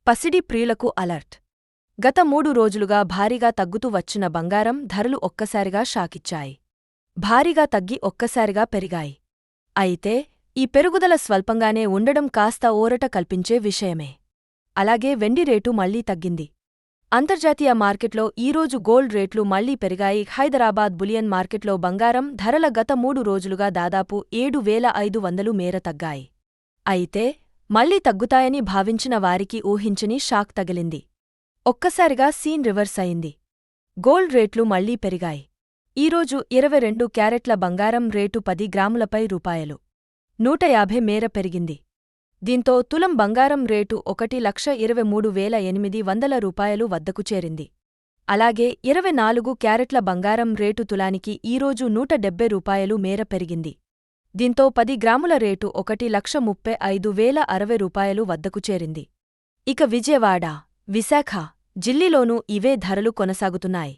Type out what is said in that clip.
పసిడి ప్రియులకు అలర్ట్. గత 3 రోజులుగా భారీగా తగ్గుతూ వచ్చిన బంగారం ధరలు ఒక్కసారిగా షాకిచ్చాయి. భారీగా తగ్గి ఒక్కసారిగా పెరిగాయి. అయితే ఈ పెరుగుదల స్వల్పంగానే ఉండడం కాస్త ఊరట కల్పించే విషయమే. అలాగే వెండి రేటు మళ్లీ తగ్గింది. అంతర్జాతీయ మార్కెట్లో ఈరోజు గోల్డ్ రేట్లు మళ్లీ పెరిగాయి. హైదరాబాద్ బులియన్ మార్కెట్లో బంగారం ధరల గత 3 రోజులుగా దాదాపు 7,500 మేర తగ్గాయి. అయితే మళ్లీ తగ్గుతాయని భావించిన వారికి ఊహించని షాక్ తగిలింది. ఒక్కసారిగా సీన్ రివర్స్ అయింది. గోల్డ్ రేట్లు మళ్లీ పెరిగాయి. ఈరోజు 22 క్యారెట్ల బంగారం రేటు 10 గ్రాములపై రూ.150 మేర పెరిగింది. దీంతో తులం బంగారం రేటు 1,23,800 వద్దకు చేరింది. అలాగే 24 క్యారెట్ల బంగారం రేటు తులానికి ఈరోజు రూ.170 మేర పెరిగింది. దీంతో 10 గ్రాముల రేటు 1,35,060 వద్దకు చేరింది. ఇక విజయవాడ, విశాఖ, జిల్లీలోనూ ఇవే ధరలు కొనసాగుతున్నాయి.